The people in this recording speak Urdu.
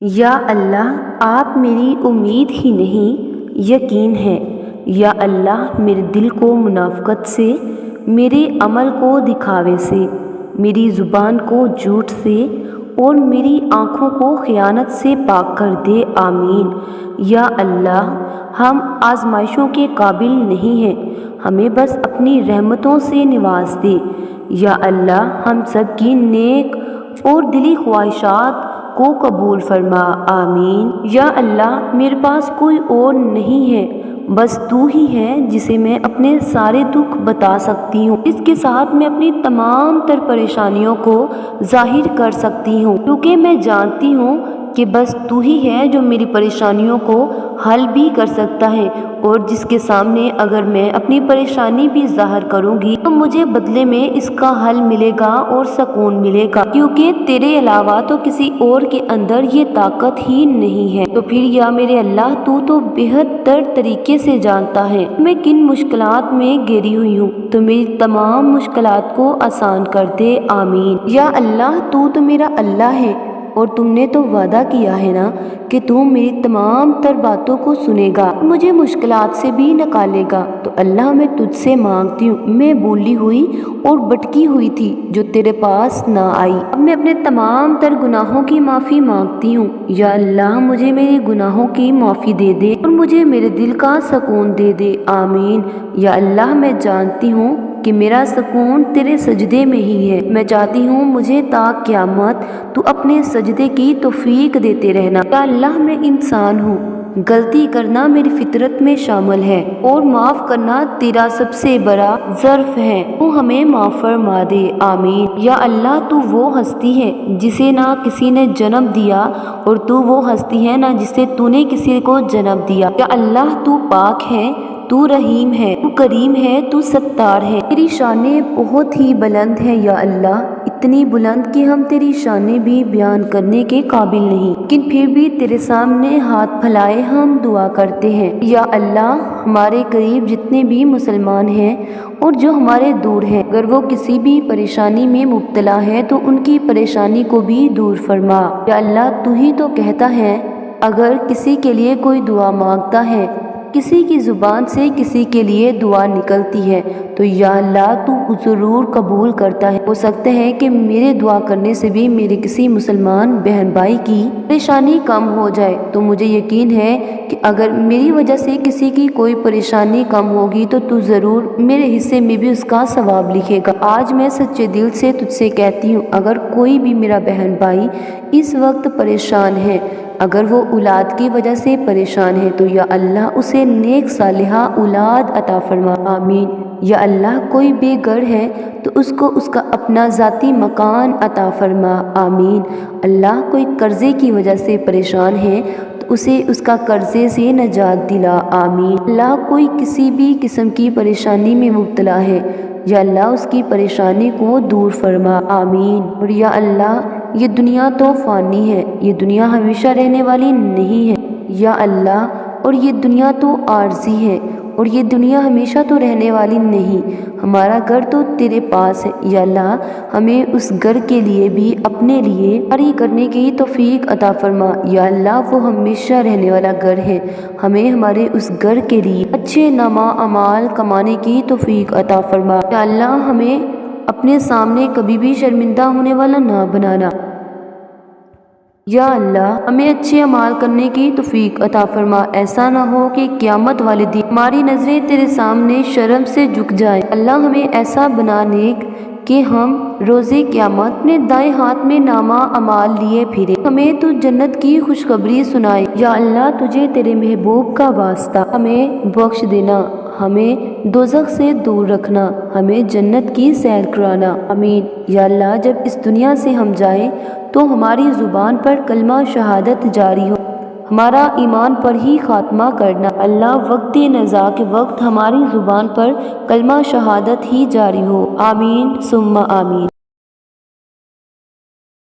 یا اللہ آپ میری امید ہی نہیں یقین ہے۔ یا اللہ میرے دل کو منافقت سے، میرے عمل کو دکھاوے سے، میری زبان کو جھوٹ سے اور میری آنکھوں کو خیانت سے پاک کر دے، آمین۔ یا اللہ ہم آزمائشوں کے قابل نہیں ہیں، ہمیں بس اپنی رحمتوں سے نواز دے۔ یا اللہ ہم سب کی نیک اور دلی خواہشات کو قبول فرما، آمین۔ یا اللہ میرے پاس کوئی اور نہیں ہے، بس تو ہی ہے جسے میں اپنے سارے دکھ بتا سکتی ہوں، اس کے ساتھ میں اپنی تمام تر پریشانیوں کو ظاہر کر سکتی ہوں، کیونکہ میں جانتی ہوں کہ بس تو ہی ہے جو میری پریشانیوں کو حل بھی کر سکتا ہے، اور جس کے سامنے اگر میں اپنی پریشانی بھی ظاہر کروں گی تو مجھے بدلے میں اس کا حل ملے گا اور سکون ملے گا، کیونکہ تیرے علاوہ تو کسی اور کے اندر یہ طاقت ہی نہیں ہے۔ تو پھر یا میرے اللہ تو بہتر طریقے سے جانتا ہے میں کن مشکلات میں گھری ہوئی ہوں، تو میری تمام مشکلات کو آسان کر دے، آمین۔ یا اللہ تو میرا اللہ ہے، اور تم نے تو وعدہ کیا ہے نا کہ تم میری تمام تر باتوں کو سنے گا، مجھے مشکلات سے بھی نکالے گا۔ تو اللہ میں تجھ سے مانگتی ہوں، میں بھولی ہوئی اور بھٹکی ہوئی تھی جو تیرے پاس نہ آئی، اب میں اپنے تمام تر گناہوں کی معافی مانگتی ہوں۔ یا اللہ مجھے میرے گناہوں کی معافی دے دے اور مجھے میرے دل کا سکون دے دے، آمین۔ یا اللہ میں جانتی ہوں کہ میرا سکون تیرے سجدے میں ہی ہے، میں چاہتی ہوں مجھے تا قیامت تو اپنے سجدے کی توفیق دیتے رہنا۔ یا اللہ میں انسان ہوں، غلطی کرنا میری فطرت میں شامل ہے، اور معاف کرنا تیرا سب سے بڑا ظرف ہے، تو ہمیں معاف فرما دے، آمین۔ یا اللہ تو وہ ہستی ہے جسے نہ کسی نے جنم دیا، اور تو وہ ہستی ہے نہ جسے تو نے کسی کو جنم دیا۔ یا اللہ تو پاک ہے، تو رحیم ہے، تو کریم ہے، تو ستار ہے، تیری شانیں بہت ہی بلند ہے۔ یا اللہ اتنی بلند کہ ہم تیری شانیں بھی بیان کرنے کے قابل نہیں، لیکن پھر بھی تیرے سامنے ہاتھ پھیلائے ہم دعا کرتے ہیں۔ یا اللہ ہمارے قریب جتنے بھی مسلمان ہیں اور جو ہمارے دور ہیں، اگر وہ کسی بھی پریشانی میں مبتلا ہے تو ان کی پریشانی کو بھی دور فرما۔ یا اللہ تو ہی تو کہتا ہے اگر کسی کے لیے کوئی دعا مانگتا ہے، کسی کی زبان سے کسی کے لیے دعا نکلتی ہے تو یا اللہ تو ضرور قبول کرتا ہے۔ ہو سکتا ہے کہ میرے دعا کرنے سے بھی میرے کسی مسلمان بہن بھائی کی پریشانی کم ہو جائے، تو مجھے یقین ہے کہ اگر میری وجہ سے کسی کی کوئی پریشانی کم ہوگی تو ضرور میرے حصے میں بھی اس کا ثواب لکھے گا۔ آج میں سچے دل سے تجھ سے کہتی ہوں، اگر کوئی بھی میرا بہن بھائی اس وقت پریشان ہے، اگر وہ اولاد کی وجہ سے پریشان ہے تو یا اللہ اسے نیک صالحہ اولاد عطا فرما، آمین۔ یا اللہ کوئی بے گھر ہے تو اس کو اس کا اپنا ذاتی مکان عطا فرما، آمین۔ اللہ کوئی قرضے کی وجہ سے پریشان ہے تو اسے اس کا قرضے سے نجات دلا، آمین۔ اللہ کوئی کسی بھی قسم کی پریشانی میں مبتلا ہے، یا اللہ اس کی پریشانی کو دور فرما، آمین۔ اور یا اللہ یہ دنیا تو فانی ہے، یہ دنیا ہمیشہ رہنے والی نہیں ہے، یا اللہ اور یہ دنیا تو عارضی ہے، اور یہ دنیا ہمیشہ تو رہنے والی نہیں، ہمارا گھر تو تیرے پاس ہے۔ یا اللہ ہمیں اس گھر کے لیے بھی اپنے لیے خرید کرنے کی توفیق عطا فرما، یا اللہ وہ ہمیشہ رہنے والا گھر ہے، ہمیں ہمارے اس گھر کے لیے اچھے نامہ اعمال کمانے کی توفیق عطا فرما۔ یا اللہ ہمیں اپنے سامنے کبھی بھی شرمندہ ہونے والا نہ بنانا۔ یا اللہ ہمیں اچھے اعمال کرنے کی توفیق عطا فرما، ایسا نہ ہو کہ قیامت والے دن ہماری نظریں تیرے سامنے شرم سے جھک جائیں۔ اللہ ہمیں ایسا بنا نیک کہ ہم روز قیامت اپنے دائیں ہاتھ میں نامہ اعمال لیے پھرے، ہمیں تو جنت کی خوشخبری سنائے۔ یا اللہ تجھے تیرے محبوب کا واسطہ ہمیں بخش دینا، ہمیں دوزخ سے دور رکھنا، ہمیں جنت کی سیر کرانا، آمین۔ یا اللہ جب اس دنیا سے ہم جائیں تو ہماری زبان پر کلمہ شہادت جاری ہو، ہمارا ایمان پر ہی خاتمہ کرنا۔ اللہ وقت نزاع کے وقت ہماری زبان پر کلمہ شہادت ہی جاری ہو، آمین ثم آمین۔